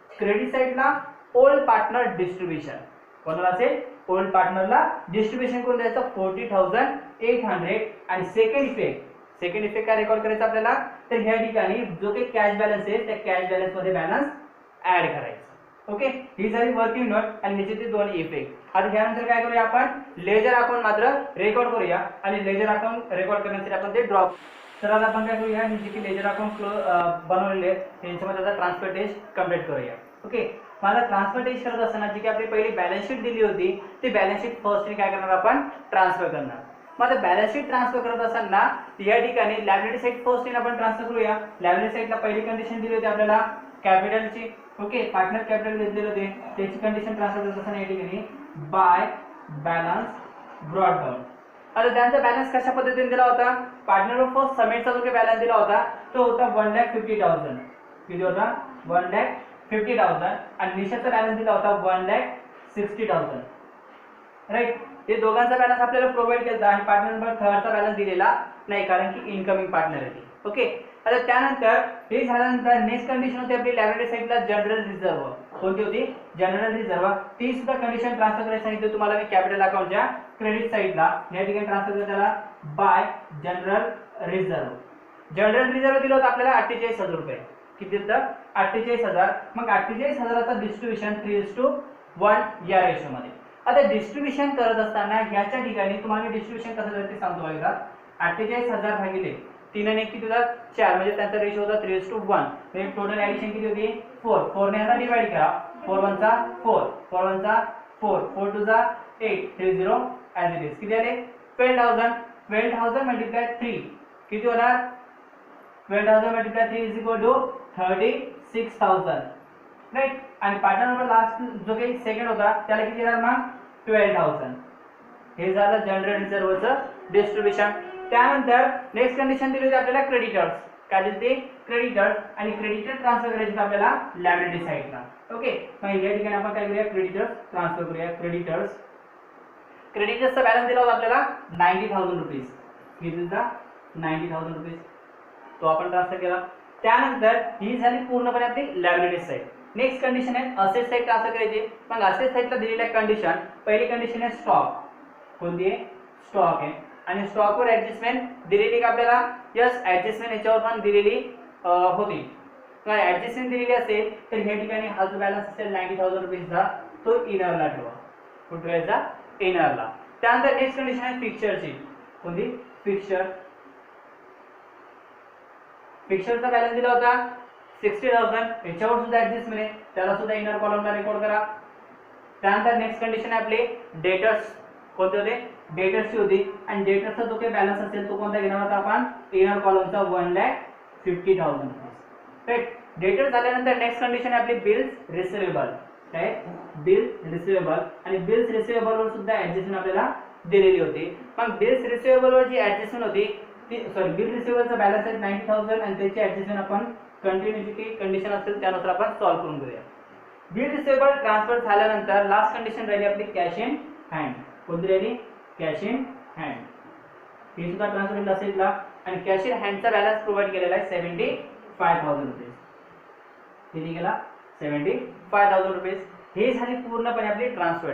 क्रेडिट साइडला ओल्ड पार्टनर डिस्ट्रीब्युशन. कोणाला असेल ओल्ड पार्टनरला डिस्ट्रीब्युशन करून द्यायचं 40,800. आणि सेकंड इफेक्ट काय रेकॉर्ड करायचं आपल्याला तर ह्या ठिकाणी जो काही कॅश बॅलन्स आहे त्या कॅश बॅलन्स मध्ये बॅलन्स ऍड करायचं. ओके, ही झाली वर्किंग नोट आणि ह्याचे ते दोन इफेक्ट. आता ह्यानंतर काय करूया आपण लेजर अकाउंट मात्र रेकॉर्ड करूया आणि लेजर अकाउंट रेकॉर्ड करण्यासाठी आपण ते ड्रॉप. तर आता आपण काय करूया जे की लेजर अकाउंट बनवलेले त्यांच्यामध्ये आता ट्रान्सफर टेस्ट कंप्लीट करूया. ओके, मला ट्रान्सफर टेस्ट करत असताना जी की आपली पहिली बॅलन्स शीट दिली होती ती बॅलन्स शीट फर्स्टली काय करणार आपण ट्रान्सफर करणार. मग आता बॅलन्स शीट ट्रान्सफर करत असताना या ठिकाणी लायबिलिटी साइड फर्स्टली आपण ट्रान्सफर करूया. लायबिलिटी साइडला पहिली कंडिशन दिली होती आपल्याला कॅपिटलची. ओके, पार्टनर कॅपिटल घेतलेले होते त्याची कंडिशन ट्रान्सफर करत असताना या ठिकाणी बाय बॅलन्स ब्रॉट डाऊन. आता त्यांचा बॅलन्स कशा पद्धतीने दिला होता पार्टनर फर्स्ट समेटचा जो काही बॅलन्स दिला होता तो होता 1,50,000. किती होता 1,50,000 आणि निशाचा बॅलन्स दिला होता 1,60,000. राईट, हे दोघांचा बॅलन्स आपल्याला प्रोव्हाइड केला आणि पार्टनर नंबर थर्डचा बॅलन्स दिलेला नाही कारण की इनकमिंग पार्टनर आहे. ओके, आता त्यानंतर हे झाल्यानंतर नेक्स्ट कंडिशन होती आपली लायबिलिटी साइडला जनरल रिझर्व. कोणती होती जनरल रिझर्व. ती सुद्धा कंडिशन ट्रान्सफर करायला सांगितलं तुम्हाला मी कॅपिटल अकाउंटच्या क्रेडिट साइडला या ठिकाणी ट्रान्सफर करत त्याला bye general reserve. General reserve दिलं होतं आपल्याला 48,000 रुपये. किती होतं 48,000. मग 48,000चा डिस्ट्रीब्युशन 3:1 या रेशो मध्ये. आता डिस्ट्रीब्युशन करत असताना याच्या ठिकाणी तुम्हाला डिस्ट्रीब्युशन कसं करायचं ते सांगतो बघा. 48,000 भागिले 3 आणि 1 किती होतात 4 म्हणजे त्यांचा रेशो होता 3:1. म्हणजे टोटल ऍडिशन किती होती 4. 4 ने आता डिवाइड करा. 4 1 चा 4 4 1 चा 4 4 2 चा 8 30 ॲज इट इज. किती आले 12,000. 12,000 मल्टिप्लाय 3 किती होणार 12,000 multiply 3 is equal to 36,000. Right, आणि पार्टनर नंबर लास्ट जो काही सेकंड होता त्याला किती येणार मग 12,000. हे झालं जनरल रिझर्वचं डिस्ट्रीब्युशन. त्यानंतर नेक्स्ट कंडिशन दिली होती आपल्याला क्रेडिटर्स. काय दिली ती क्रेडिटर्स आणि क्रेडिटर ट्रान्सफर करायचे आपल्याला लायबिलिटी साइडला. ओके, मग या ठिकाणी आपण काय करूया, क्रेडिटर्स ट्रान्सफर करूया. क्रेडिटर्सचा बॅलन्स दिला होता आपल्याला 90,000 रुपीज. किती दिला, 90,000 रुपीज. तो आपण ट्रान्सफर केला. त्यानंतर ही झाली पूर्णपणे आपली लायबिलिटी साइड. नेक्स्ट कंडिशन आहे असेट साइड ट्रान्सफर करायची. मग असेट साइडला दिलेल्या कंडिशन, पहिली कंडिशन आहे स्टॉक. कोणती आहे, स्टॉक आहे. आणि स्टॉकवर ऍडजस्टमेंट दिलेली का आपल्याला, यस ऍडजस्टमेंट याच्यावर पण दिलेली होती. तर ऍडजस्टमेंट दिलेली असेल तर या ठिकाणी हा जो बॅलन्स असेल 90,000 रुपीजचा तो इनरला ठेवा. कुठे ठेवायचा, इनरला. त्यानंतर नेक्स्ट कंडिशन आहे फिक्चरची. कोणती, फिक्चर. फिक्चरचा बॅलन्स दिला होता 60,000. याच्यावर सुद्धा ऍडजस्टमेंट आहे, त्याला सुद्धा इनर कॉलमला रेकॉर्ड करा. त्यानंतर नेक्स्ट कंडिशन आहे आपले डेटर्स. कोणते होते, डेटर्सची होती. आणि डेटर्सचा जो काही बॅलन्स असेल तो कोणता घेणार होता आपण, इनर कॉलमचा 1,50,000 रुपीज. राईट. डेटर झाल्यानंतर नेक्स्ट कंडिशन आहे आपली बिल्स रिसिवेबल. काय, बिल्स रिसिवेबल. आणि बिल्स रिसिवेबल वर सुद्धा ऍडजस्टमेंट आपल्याला दिलेली होती. मग बिल्स रिसिवेबल वर जी ऍडजस्टमेंट होती ती, सॉरी, बिल रिसिवेबलचा बॅलन्स आहे 90,000 आणि त्याची ऍडजस्टमेंट आपण कंटिन्यूची कंडिशन असेल त्यानुसार आपण सॉल्व्ह करून घेऊया. बिल रिसिवेबल ट्रान्सफर झाल्यानंतर लास्ट कंडिशन राहिली आपली कॅश इन हँड. कोणती राहिली, कॅश इन हँड. ही सुद्धा ट्रान्सफर असेल आणि कॅश इन हँडचा बॅलन्स प्रोव्हाइड केलेला आहे 75,000 रुपीज. किती केला, 75,000 रुपीज. ही झाली पूर्णपणे आपली ट्रान्सफर.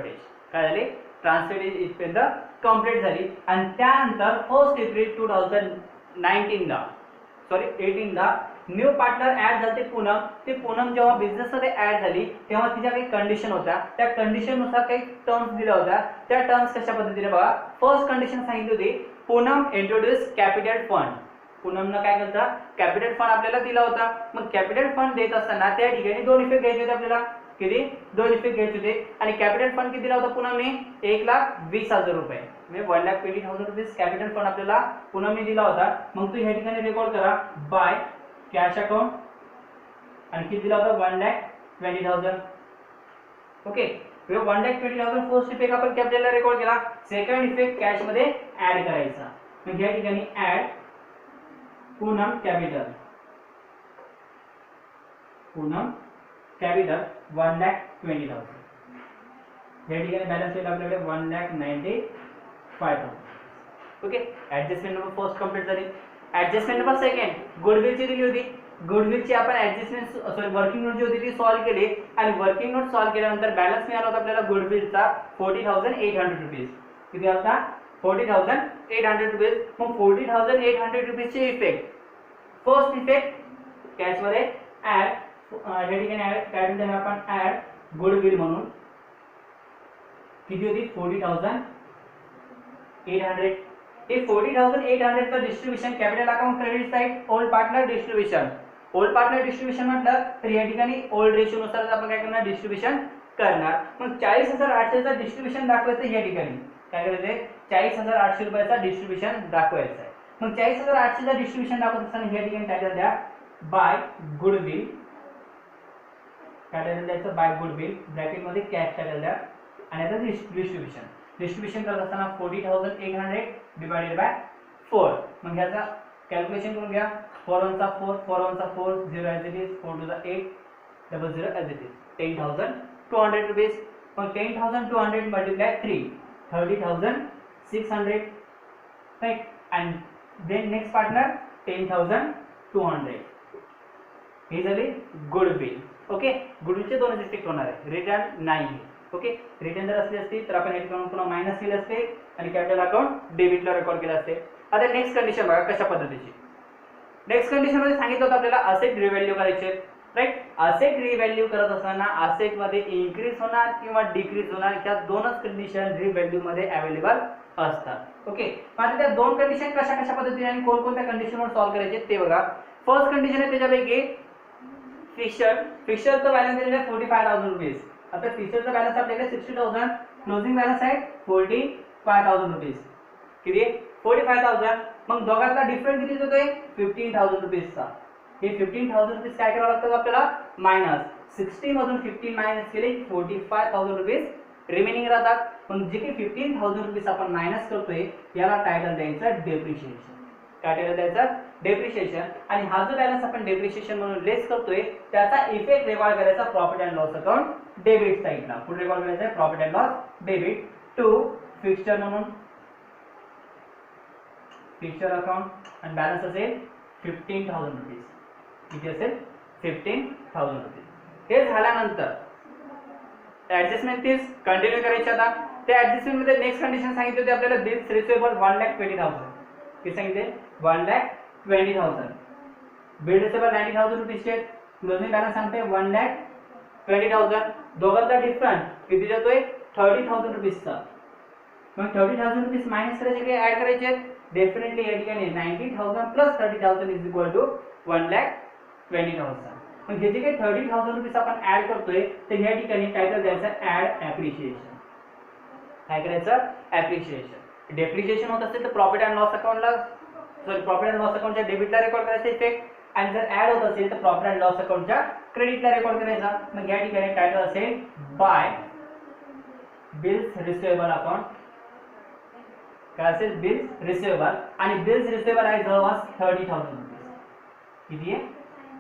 काय झाली, ट्रान्सफर इथपर्यंत कंप्लीट झाली. आणि त्यानंतर 1 एप्रिल 2018ला न्यू पार्टनर ऍड झाले पूनम. ते पूनम जेव्हा बिझनेस मध्ये ऍड झाली तेव्हा तिच्या काही कंडिशन होत्या. त्या कंडिशन नुसार काही टर्म्स दिल्या होत्या. त्या टर्म्स कशा पद्धतीने बघा. फर्स्ट कंडिशन सांगितली होती, पूनम इंट्रोड्यूस कॅपिटल फंड. पूनमनं काय केलं, कॅपिटल फंड आपल्याला दिला होता. मग कॅपिटल फंड देत असताना त्या ठिकाणी 2 इफेक्ट घ्यायचे होते आपल्याला. किती, 2 इफेक्ट घ्यायचे होते. आणि कॅपिटल फंड किती दिला होता पूनमने, 1,20,000 रुपये. म्हणजे 1,20,000 रुपीज कॅपिटल फंड आपल्याला पूनमने दिला होता. मग तू ह्या ठिकाणी रेकॉर्ड करा बाय कॅश अकाउंट. आणि किती दिला होता, 1,20,000. ओके, 1,20,000 फर्स्ट इफेक्ट आपण कॅपिटलला रेकॉर्ड केला. सेकंड इफेक्ट कॅश मध्ये ऍड करायचा. मग या ठिकाणी add Poonam capital. Poonam capital 1,20,000. या ठिकाणी बॅलन्स येईल आपल्याकडे 1,95,000. Okay, adjustment number first complete झाली. ऍडजस्टमेंट नंबर सेकंड गुडविलची दिली होती. गुडविलची आपण ऍडजस्टमेंट, सॉरी, वर्किंग नोट जी होती ती सॉल्व्ह केली. आणि वर्किंग नोट सॉल्व्ह केल्यानंतर बॅलन्स मिळाला होता आपल्याला गुडविलचा 40,800 रुपीज. किती होता, 40,800 रुपीज. मग 40,800 रुपीजचे इफेक्ट, फर्स्ट इफेक्ट कॅश मध्ये ऍड. या ठिकाणी ऍड काय म्हणतो आपण, ऍड गुडविल म्हणून. किती होती, 40,800. हे 40,800 चं distribution capital account credit side old partner distribution. Old partner distribution म्हटलं तर या ठिकाणी ओल्ड रेशिओ नुसार आपण काय करणार, डिस्ट्रीब्युशन करणार. मग 40,800 चं डिस्ट्रीब्युशन दाखवायचं. या ठिकाणी काय करायचं, 40,800 रुपयाचा डिस्ट्रीब्युशन दाखवायचं आहे. मग 40,800 चं डिस्ट्रीब्युशन दाखवत असताना या ठिकाणी टायटल द्या बाय गुडविल. टायटल द्यायचं बाय गुडविल, ब्रॅकेट मध्ये कॅश टायटल द्या. आणि आता डिस्ट्रीब्युशन करत असताना 40,800 डिवाइडेड बाय 4. मग ह्याचा कॅल्क्युलेशन करून घ्या. 4 1 चा 4, 4 1 चा 4, 0 ॲज इट इज, 4 2 चा 8, 00 ॲज इट इज, 10,200 रुपीज. मग 10,200 multiply 3, 30,600. Right. And then next partner 10,200. ही झाली गुडविल. ओके, गुडविलचे 2 इफेक्ट होणार आहे, रिटर्न नाही. ओके, रिटर्न जर असली असती तर आपण या ठिकाणी पुन्हा मायनस केले असते आणि कॅपिटल अकाउंट डेबिटला रेकॉर्ड केले असते. आता नेक्स्ट कंडिशन बघा कशा पद्धतीची. नेक्स्ट कंडिशन मध्ये सांगितलं होतं आपल्याला असेट रिव्हॅल्यू करायचे. राईट. असेट रिव्हॅल्यू करत असताना असेट मध्ये इन्क्रीज होणार किंवा डिक्रीज होणार, ह्या 2च कंडिशन रिव्हॅल्यू मध्ये अवेलेबल असतात. ओके, आता त्या 2 कंडिशन कशा पद्धतीने आणि कोणकोणत्या कंडिशनवर सॉल्व्ह करायचे ते बघा. फर्स्ट कंडिशन आहे त्याच्यापैकी फिक्चरचं बॅलन्स दिलेलं आहे 45,000 रुपीज. आता फिक्चरचा बॅलन्स आपल्याकडे 60,000, क्लोजिंग बॅलन्स आहे 45,000 रुपीज. किती, 45,000. मग दोघांचा डिफरन्स किती होतोय, 15,000 रुपीजचा. हे 15,000 रुपीज काय करावं लागतं आपल्याला, मायनस 60 मधून 15 मायनस केले 45,000 रुपीज रिमेनिंग राहतात. मग जे काही 15,000 रुपीज आपण मायनस करतोय याला टायटल द्यायचं डेप्रिशिएशन. काय त्याला द्यायचा डेप्रिशिएशन, आणि हा जो बॅलन्स आपण डेप्रिशिएशन म्हणून लेस करतोय त्याचा इफेक्ट रेकॉर्ड करायचा profit and loss account debit साइडला. पुढे रेकॉर्ड करायचा आहे profit and loss debit to fixture म्हणून फिक्स्चर अकाउंट, आणि बॅलन्स असेल 15,000 रुपीज. किती असेल 15,000 रुपीज. हे झाल्यानंतर ऍडजस्टमेंट तीच कंटिन्यू करायची. आता त्या ऍडजस्टमेंट मध्ये नेक्स्ट कंडिशन सांगितली होती आपल्याला बिल्स रिसिवेबल 1,20,000. किती सांगितले 1,20,000. बिल रिसिवेबल 90,000 रुपीज चे क्लोजिंग बॅलन्स सांगते 1,20,000. दोघांचा डिफरन्स किती जातोय 30,000 रुपीजचा. मग 30,000 रुपीज मायनस करायचे की ऍड करायचे डेफिनेटली या ठिकाणी 90,000 प्लस 30,000 इज इक्वल टू 1,20,000. मग हे जे काही 30,000 रुपीज आपण ऍड करतोय तर या ठिकाणी टायटल द्यायचं ऍड ऍप्रिशिएशन. काय करायचं ऍप्रिशिएशन. डेप्रिशिएशन होत असेल तर प्रॉफिट अँड लॉस अकाउंटला प्रॉफिट अँड लॉस अकाउंटच्या डेबिटला रेकॉर्ड करायचा इफेक्ट, आणि जर ऍड होत असेल तर प्रॉफिट अँड लॉस अकाउंटच्या क्रेडिटला रेकॉर्ड करायचा. मग या ठिकाणी टायटल असेल बाय बिल्स रिसिवेबल अकाउंट. काय असेल बिल्स रिसिवेबल, आणि बिल्स रिसिवेबल आहे जवळपास 30,000 रुपीज. किती आहे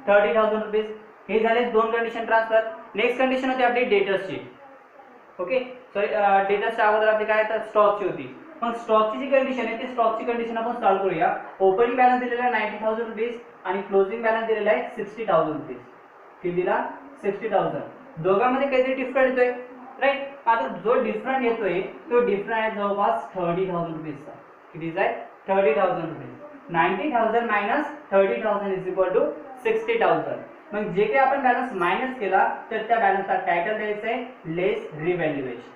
30,000 रुपीज. हे झाले दोन कंडिशन ट्रान्सफर. नेक्स्ट कंडिशन होती आपली डेटर्सची. ओके सॉरी डेटर्सच्या अगोदर आपली काय तर स्टॉकची होती. मग स्टॉकची जी कंडिशन आहे ती स्टॉकची कंडिशन आपण सॉल्व्ह करूया. ओपनिंग बॅलन्स दिलेला आहे 90,000 रुपीज आणि क्लोजिंग बॅलन्स दिलेला आहे 60,000 रुपीज. किती दिला 60,000. दोघांमध्ये काहीतरी डिफरंट येतोय राईट. आता जो डिफरंट येतोय तो डिफरंट आहे जवळपास 30,000 रुपीजचा. कितीचा आहे 30,000 rupees. 90,000 minus 30,000 is equal to 60,000. मग जे काही आपण बॅलन्स मायनस केला तर त्या बॅलन्सचा टायटल द्यायचं आहे लेस रिव्हॅल्युएशन.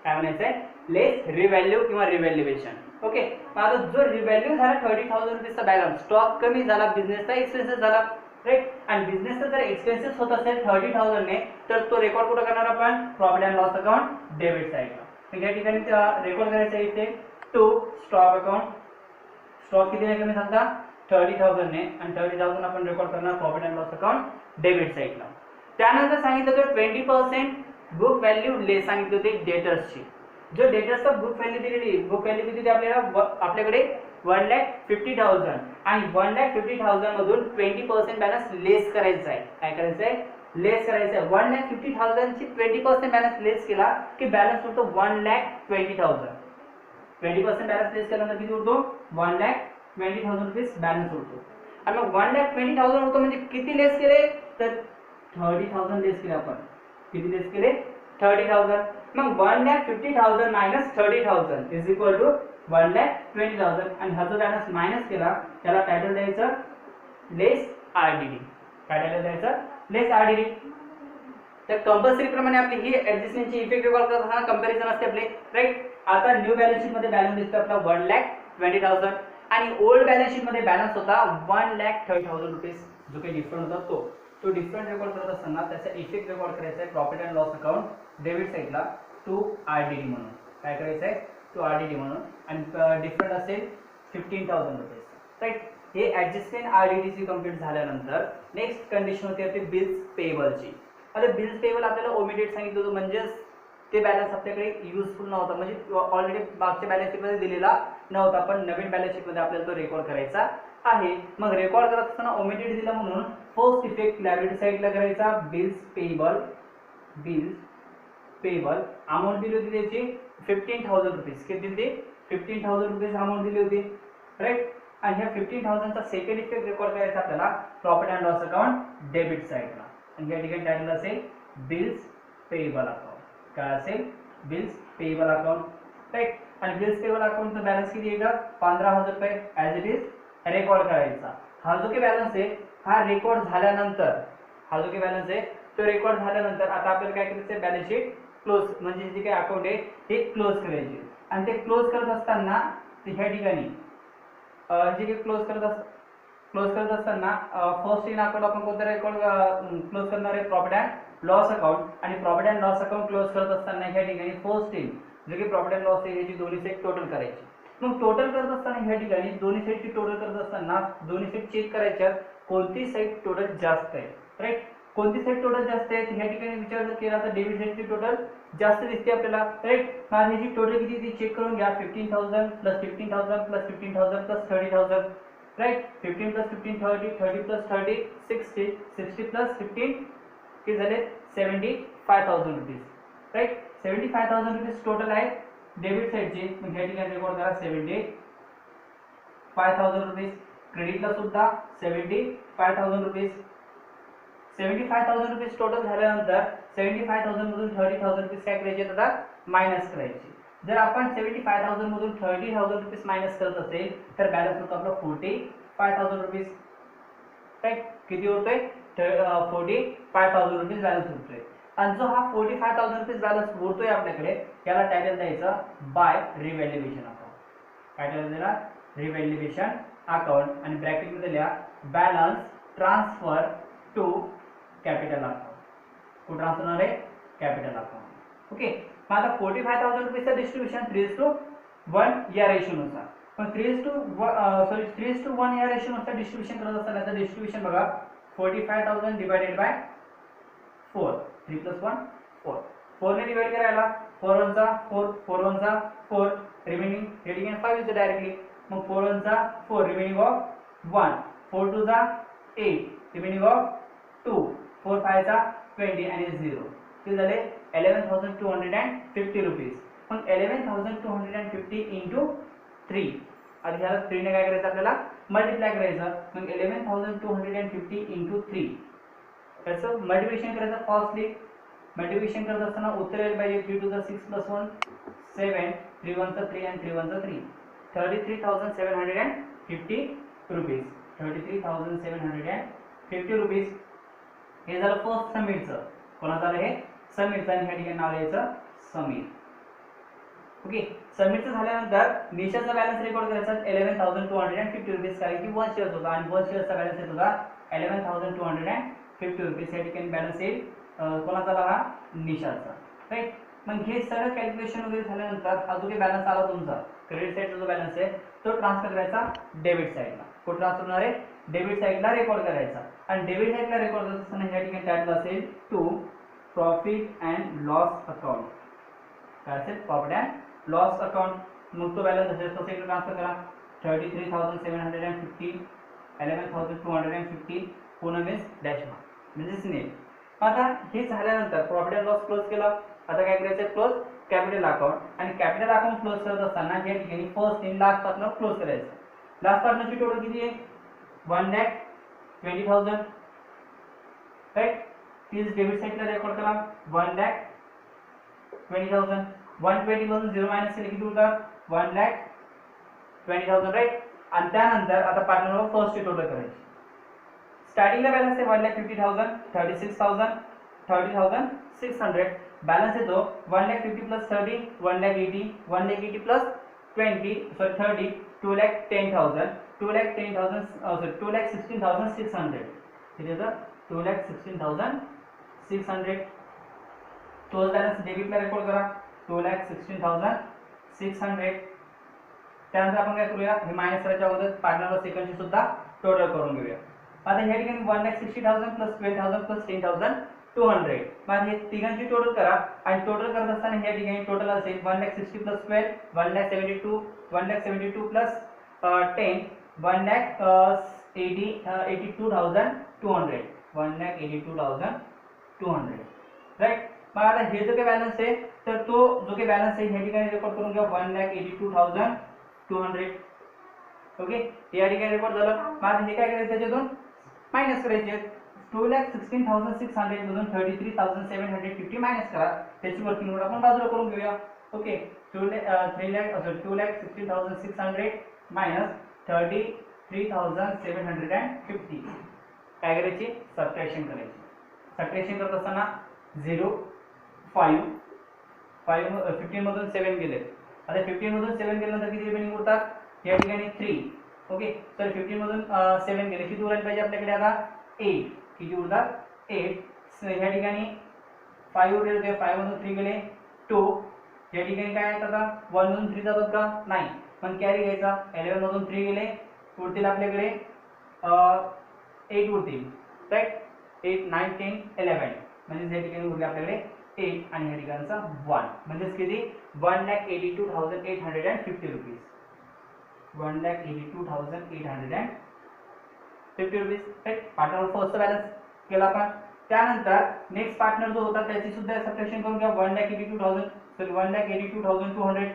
काय म्हणायचं आहे लेस रिव्हॅल्यू किंवा रिव्हॅल्युएशन. ओके मग आता जो रिव्हॅल्यू झाला 30,000 रुपीजचा बॅलन्स, स्टॉक कमी झाला, बिझनेसचा एक्सपेन्सेस झाला राईट. आणि बिझनेसचा जर एक्सपेन्सेस होत असेल 30,000 ने तर तो रेकॉर्ड कुठं करणार आपण profit and loss account debit साइडला. तर या ठिकाणी रेकॉर्ड करायचं इथे टू स्टॉक अकाउंट. स्टॉक किती कमी झाला 30,000 ने, आणि 30,000 आपण रेकॉर्ड करणार profit and loss account debit साइडला. त्यानंतर सांगितलं होतं 20% बुक व्हॅल्यू लेस सांगितली होती डेटर्सची. जो डेटर्सचा बुक व्हॅल्यू दिलेली, बुक व्हॅल्यू किती होती आपल्याकडे 1,50,000, आणि 1,50,000 मधून 20% बॅलन्स लेस करायचा आहे. काय करायचं आहे लेस करायचं आहे. 1,50,000 ची 20% बॅलन्स लेस केला की बॅलन्स उरतो 1,20,000. 20% बॅलन्स लेस केल्यानंतर किती उरतो 1,20,000 रुपीज बॅलन्स उरतो. आणि मग 1,20,000 होतो म्हणजे किती लेस केले तर 30,000 लेस केले आपण. किती लेस केले 30,000. मग 1,50,000 मायनस 30,000 इज इक्वल टू 1,20,000, आणि हा जो बॅलन्स मायनस केला त्याला टायटल द्यायचं लेस आरडीडी. काय टायटल द्यायचं लेस आरडीडी. तर कंपल्सरी प्रमाणे आपली ही ऍडजस्टमेंटची इफेक्ट रेकॉर्ड करताना कंपॅरिझन असते आपले राईट. आता न्यू बॅलन्स शीट मध्ये बॅलन्स दिसतो आपला 1,20,000, आणि ओल्ड बॅलन्स शीट मध्ये बॅलन्स होता 1,30,000 रुपीज. जो काही डिफरंट होता तो डिफरंट रेकॉर्ड करत असताना त्याचा इफेक्ट रेकॉर्ड करायचा आहे profit and loss account debit साइडला टू आरडीडी म्हणून. काय करायचं आहे टू आरडीडी म्हणून, आणि डिफरंट असेल 15,000 रुपीज राईट. हे ऍडजस्टमेंट आरडीडीची कंप्लीट झाल्यानंतर नेक्स्ट कंडिशन होती आपली बिल्स पेबलची. आता बिल्स पेबल आपल्याला ओमिटेड सांगितलं होतं, म्हणजेच ते बॅलन्स आपल्याकडे युजफुल नव्हता, म्हणजे ऑलरेडी मागच्या बॅलन्स शीट मध्ये दिलेला नव्हता, पण नवीन बॅलन्स शीट मध्ये आपल्याला तो रेकॉर्ड करायचा आहे. मग रेकॉर्ड करत असताना ओमिटेड दिला म्हणून फर्स्ट इफेक्ट लायबिलिटी साइडला करायचा बिल्स पेबल. अमाऊंट दिली होती त्याची 15,000 रुपीज. किती दिली 15,000 रुपीज अमाऊंट दिली होती राईट. आणि ह्या 15,000 चा सेकंड इफेक्ट रेकॉर्ड करायचा आपल्याला profit and loss account debit साइडला, आणि या ठिकाणी टायटल असेल बिल्स पेबल अकाउंट. काय असेल बिल्स पेबल अकाउंट राईट. आणि बिल्स पेबल अकाउंटचा बॅलन्स किती येईल 15,000 रुपये ऍज इट इज रेकॉर्ड करायचा. हा जो काही बॅलन्स आहे हा रेकॉर्ड झाल्यानंतर, हा जो काही बॅलन्स आहे तो रेकॉर्ड झाल्यानंतर आता आपल्याला काय करायचं आहे बॅलन्स शीट क्लोज, म्हणजे जे काही अकाउंट आहे ते क्लोज करायचे. आणि ते क्लोज करत असताना ह्या ठिकाणी जे काही क्लोज करत असताना फर्स्ट इन अकाउंट आपण कोणतं रेकॉर्ड क्लोज करणार आहे प्रॉफिट अँड लॉस अकाउंट. आणि profit and loss account close करत असताना ह्या ठिकाणी फर्स्ट इन जे काही प्रॉफिट अँड लॉस आहे याची दोन्ही सेट टोटल करायची. मग टोटल करत असताना ह्या ठिकाणी दोन्ही साईडची टोटल करत असताना दोन्ही साईड चेक करायच्या कोणती साईड टोटल जास्त आहे राईट. कोणती साईड टोटल जास्त आहे ह्या ठिकाणी विचार जर केला तर डेबिट साईडची टोटल जास्त दिसते आपल्याला, राईट. मग ह्याची टोटल किती ती चेक करून घ्या. 15,000 plus 15,000 plus 15,000 plus 30,000, right. 15 plus 15 30, 30 plus 30 60, 60 plus 15 किती झाले 75,000 रुपीज, राईट. 75,000 रुपीज टोटल आहे डेबिट साईडचे. मग ह्या ठिकाणी रेकॉर्ड करा 75,000 रुपीज. क्रेडिटला सुद्धा 75,000 रुपीज. 75,000 रुपीज टोटल झाल्यानंतर 75,000 मधून 30,000 रुपीज काय करायचे आता मायनस करायचे. जर आपण 75,000 मधून 30,000 रुपीज मायनस करत असेल तर बॅलन्स होतो आपला 45,000 रुपीज, राईट. किती होतोय 45,000 रुपीज बॅलन्स होतोय. आणि जो हा 45,000 रुपीज बॅलन्स उरतोय आपल्याकडे त्याला टायटल द्यायचं बाय रिव्हॅल्युएशन अकाउंट. काय टायटल दिला रिव्हॅल्युएशन अकाउंट आणि ब्रॅकेट मध्ये लिहा balance transfer to capital account. कुठे ट्रान्सफर होणार आहे कॅपिटल अकाउंट. ओके. मग आता 45,000 रुपीजचं डिस्ट्रीब्युशन 3:1 या रेशोनुसार. पण 3:1 या रेशोनुसार डिस्ट्रीब्युशन करत असताना त्याचं डिस्ट्रीब्युशन बघा 45,000 डिवायडेड बाय 4. 3 + 1 4. 4 ने डिवाइड करायला 4 1 चा 4, 4 1 चा 4, रिमेनिंग 5 इज डायरेक्टली. मग 4 1 चा 4, रिमेनिंग ऑफ 1, 4 2 चा 8, रिमेनिंग ऑफ 2, 4 5 चा 20 आणि 0. किती झाले 11,250 रुपीज. मग 11,250 इंटू 3. आता ह्याला 3 ने काय करायचं आपल्याला मल्टिप्लाय करायचं. मग 11,250 इंटू 3 त्याचं मल्टिप्लिकेशन करायचं. फर्स्टली मल्टिप्लिकेशन करत असताना उत्तर यायला पाहिजे 3 2 चा 6 + 1 7, 3 1 चा 3 आणि 3 1 चा 3. 33,750 रुपीज. 33,750 रुपीज. हे झालं फर्स्ट समीरचं. कोणाचं झालं हे समीरचं आणि ह्या ठिकाणी नाव लिहायचं समीर. ओके. समीरचं झाल्यानंतर निशाचा बॅलन्स रेकॉर्ड करायचा 11,250 रुपीज कारण की 1 शेअर्स होता आणि 1 शेअर्सचा बॅलन्स येत होता 11,250 रुपीज. या ठिकाणी बॅलन्स येईल कोणाचा हा निशाचा, राईट. मग हे सगळं कॅल्क्युलेशन वगैरे झाल्यानंतर हा जो काही बॅलन्स आला तुमचा क्रेडिट साईडचा जो बॅलन्स आहे तो ट्रान्सफर करायचा डेबिट साईडला. कुठे ट्रान्सफर होणार आहे डेबिट साईडला रेकॉर्ड करायचा. आणि डेबिट साईडला रेकॉर्ड करत असताना या ठिकाणी टायटल असेल to profit and loss account. काय असेल प्रॉफिट अँड लॉस अकाउंट. मग तो बॅलन्स असेल तो साईडला ट्रान्सफर करा 33,750, 11,250 पुन्हा मीन्स डॅश म्हणजेच नेट. आता हे झाल्यानंतर प्रॉफिट अँड लॉस क्लोज केला. आता काय करायचं क्लोज कॅपिटल अकाउंट. आणि कॅपिटल अकाउंट क्लोज करत असताना या ठिकाणी first in last partner close करायचं. लास्ट पार्टनरची टोटल किती आहे 1,20,000, राईट. तीच डेबिट साईडला रेकॉर्ड करा 1,20,000. 120 मधून 0 मायनस केले किती होतात 1,20,000, राईट. आणि त्यानंतर आता पार्टनरवर फर्स्टची टोटल करायची. स्टार्टिंगला बॅलन्स आहे 1,50,000, 36,000, 30,600. बॅलन्स येतो 1,50,000 प्लस 30, 1,80,000, 1,80,000 प्लस 20 सॉरी 30, 2,10,000, 2,16,600. किती येतं 2,16,600. तोच बॅलन्स डेबिटला रेकॉर्ड करा 2,16,600. त्यानंतर आपण काय करूया हे मायनस करायच्या अगोदर पार्टनरवर सेकंडची सुद्धा टोटल करून घेऊया. आता ह्या ठिकाणी 1,60,000 प्लस 12,000 प्लस 10,200. मग हे तिघांची टोटल करा आणि टोटल करत असताना ह्या ठिकाणी टोटल असेल 1,60,000 प्लस 12 1,72,000, 1,72,000 प्लस 10 1,82,200, 1,82,200, राईट. मग आता हे जो काही बॅलन्स आहे तर तो जो काही बॅलन्स आहे ह्या ठिकाणी रेकॉर्ड करून घ्या 1,82,200. ओके. या ठिकाणी रेकॉर्ड झालं. मग हे काय करायचं त्याच्यातून मायनस करायचे 2,16,600 मधून 33,750 मायनस करा. त्याची वर्किंग नोट आपण बाजूला करून घेऊया. ओके. 2,16,600 मायनस 33,750 काय करायची सबट्रॅक्शन करायची. सबट्रॅक्शन करत असताना 0 5 15 मधून 7 गेले. आता 15 मधून 7 गेल्यानंतर किती रिमेनिंग उरतात या ठिकाणी 3. ओके. तर 15 मधून 7 गेले किती उरायला पाहिजे आपल्याकडे आता 8. किती उरतात 8. ह्या ठिकाणी 5 उरले होते 5 मधून 3 गेले 2. या ठिकाणी काय येतात आता 1 मधून 3 जातात का नाही. पण कॅरी घ्यायचा 11 मधून 3 गेले उरतील आपल्याकडे 8 उरतील, राईट. 8 9 10 11 म्हणजे या ठिकाणी उरले आपल्याकडे 8 आणि या ठिकाणचा 1 म्हणजे किती 1,82,850 rupees 1,82,850 rupees right. Partner first balance केला आपण. त्यानंतर नेक्स्ट पार्टनर जो होता त्याची सुद्धा सबट्रॅक्शन करून घ्या 1,82,000 सॉरी 1,82,200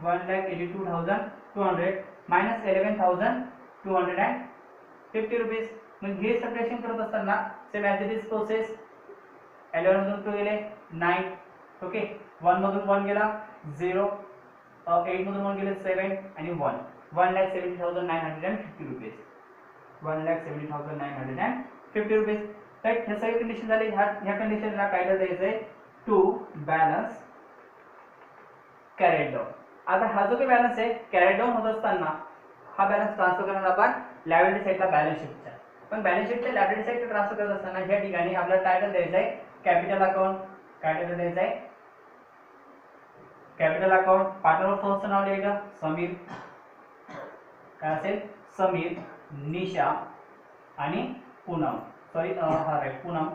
1,82,200 मायनस 11,250 रुपीज. मग हे सबट्रॅक्शन करत असताना same as it is process 11 मधून 2 गेले 9 ओके 1 मधून 1 गेला 0 8 मधून 1 गेले 7 आणि 1 1,70,950 रुपीज 1,70,950 रुपीज राईट. हे सगळे कंडिशन झाले. ह्या कंडिशनला टायटल द्यायचं आहे टू बॅलन्स कॅरेड डाऊन. आता हा जो काही बॅलन्स आहे कॅरेड डाऊन होत असताना हा बॅलन्स ट्रान्सफर करणार आपण लायबिलिटी साईडला बॅलन्स शीटच्या. पण बॅलन्स शीटच्या लायबिलिटी साईडला ट्रान्सफर करत असताना या ठिकाणी आपल्याला टायटल द्यायचं आहे कॅपिटल अकाउंट. टायटल द्यायचं आहे कॅपिटल अकाउंट. पार्टनर फर्स्ट नाव लिहायचं समीर काय असेल समीर निशा आणि पूनम सॉरी हा राईट पूनम.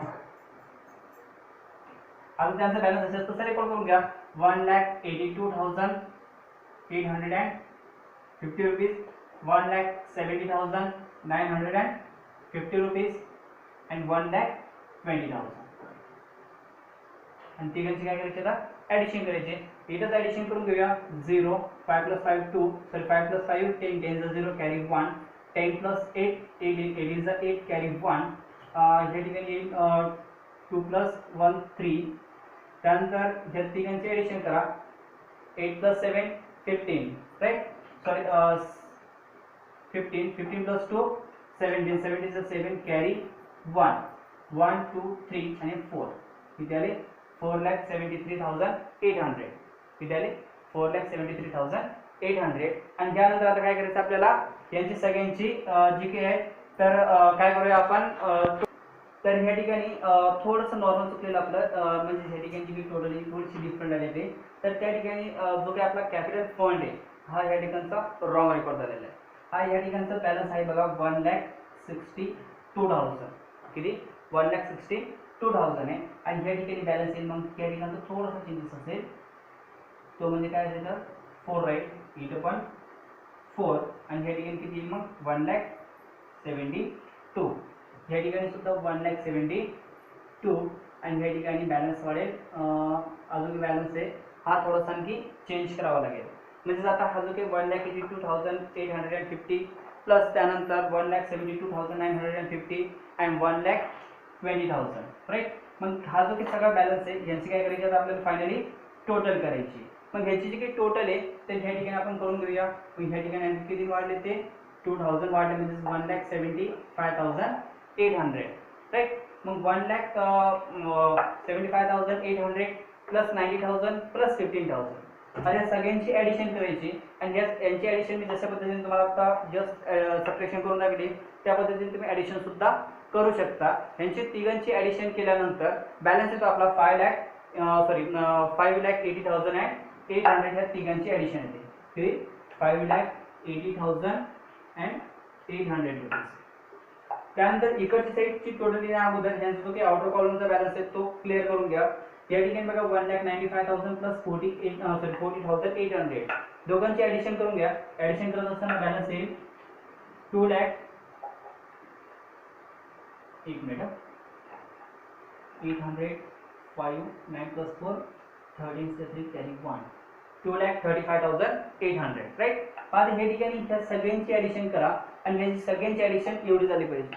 आता त्यांचा बॅलन्स असेल तसं रेकॉर्ड करून घ्या 1,82,850 रुपीज 1,70,950 रुपीज अँड 1,20,000 आणि तिघांची काय करायची आता ॲडिशन करायचे. इथंच ॲडिशन करून घेऊया 0 5 + 5 2 sorry 5 + 5 10 10 is 0 carry 1 10 + 8 8 is 8 carry 1 या ठिकाणी 2 + 1 3. त्यानंतर या तिघांचे ॲडिशन करा 8 + 7 15 राईट सॉरी 15 15 + 2 17 17 is 7 कॅरी 1 1 2 3 आणि 4 किती आले 4,73,800 किती आले 4,73,800. आणि त्यानंतर आता काय करायचं आपल्याला यांची सगळ्यांची जी काही आहे तर काय करूया आपण तर ह्या ठिकाणी थोडंसं नॉर्मल चुकलेलं आपलं म्हणजे ह्या ठिकाणी जी टोटली थोडीशी डिफरंट आली आहे तर त्या ठिकाणी जो काही आपला कॅपिटल फंड आहे हा या ठिकाणचा रॉंग रेकॉर्ड झालेला आहे. हा या ठिकाणचा बॅलन्स आहे बघा 1,62,000 किती 1,62,000 आहे. आणि ह्या ठिकाणी बॅलन्स येईल मग त्या ठिकाणचा थोडासा चेंजेस असेल तो म्हणजे काय असेल तर 4 राईट इथं पण 4 आणि ह्या ठिकाणी किती येईल मग 1,72,000 ह्या ठिकाणी सुद्धा 1,72,000 आणि ह्या ठिकाणी बॅलन्स वाढेल अजून बॅलन्स आहे हा थोडासा आणखी चेंज करावा लागेल. म्हणजे आता हा जो काही 1,82,850 प्लस त्यानंतर 1,72,950 अँड 1,20,000 राईट. मग हा जो काही सगळा बॅलन्स आहे यांची काय करायची आता आपल्याला फायनली टोटल करायची. मग ह्याची जी काही टोटल आहे ते ह्या ठिकाणी आपण करून घेऊया. मग ह्या ठिकाणी आणखी किती वाढले ते 2,000 वाढले म्हणजे 1,75,800 राईट. मग 1,75,800 प्लस 90,000 प्लस 15,000 अशा सगळ्यांची ॲडिशन करायची. आणि यांची ॲडिशन मी जशा पद्धतीने तुम्हाला आता जस्ट सबट्रॅक्शन करून दाखवली त्या पद्धतीने तुम्ही ॲडिशन सुद्धा करू शकता. यांची तिघांची ॲडिशन केल्यानंतर बॅलन्स येतो आपला 5,80,800 ह्या तिघांची ॲडिशन येते किती 5,80,800 रुपीज. त्यानंतर इकडची साईडची टोटल अगोदर ज्यांचा जो काही आउटर कॉलमचा बॅलन्स आहे तो क्लिअर करून घ्या. या ठिकाणी बघा 1,95,000 प्लस 40,800 दोघांची ॲडिशन करून घ्या. ॲडिशन करत असताना बॅलन्स येईल 2 लाख 1 मिनिट 800 5 9 + 4 13 3 कॅरी 1 2,35,800 राईट. आता हे ठिकाणी ह्या सगळ्यांची ॲडिशन करा आणि ह्याची सगळ्यांची ॲडिशन एवढी झाली पाहिजे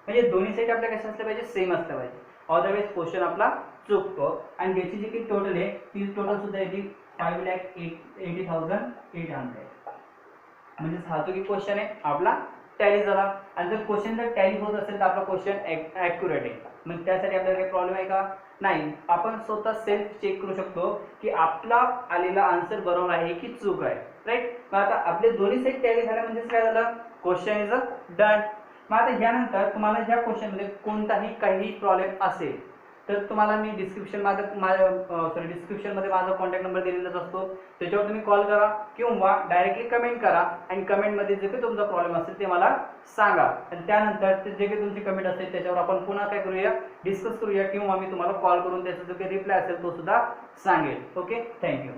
म्हणजे दोन्ही साईड आपल्या कशा असल्या पाहिजे सेम असल्या पाहिजे अदरवाईज क्वेश्चन आपला चुकतो. आणि ह्याची जी काही टोटल आहे ती टोटल सुद्धा येते 5,80,800 म्हणजे हा जो की क्वेश्चन आहे आपला टॅली झाला. आणि जर क्वेश्चन जर टॅली होत असेल तर आपला क्वेश्चन ॲक्युरेट आहे. मग त्यासाठी आपल्याला काही प्रॉब्लेम आहे का नाही. आपण स्वतः सेल्फ चेक करू शकतो की आपला आलेला आन्सर बरोबर आहे की चूक आहे राईट. मग आता आपले दोन्ही साईड टॅली झाल्या म्हणजे काय झालं क्वेश्चन इज डन. मग आता यानंतर तुम्हाला ह्या क्वेश्चनमध्ये कोणताही काही प्रॉब्लेम असेल तर तुम्हाला मी डिस्क्रिप्शनमध्ये माझा कॉन्टॅक्ट नंबर दिलेलाच असतो, त्याच्यावर तुम्ही कॉल करा किंवा डायरेक्टली कमेंट करा आणि कमेंटमध्ये जे काही तुमचा प्रॉब्लेम असेल ते मला सांगा आणि त्यानंतर ते जे काही तुमची कमेंट असेल त्याच्यावर आपण पुन्हा काय करूया, डिस्कस करूया किंवा मी तुम्हाला कॉल करून त्याचा जो काही रिप्लाय असेल तो सुद्धा सांगेल. Okay, thank you.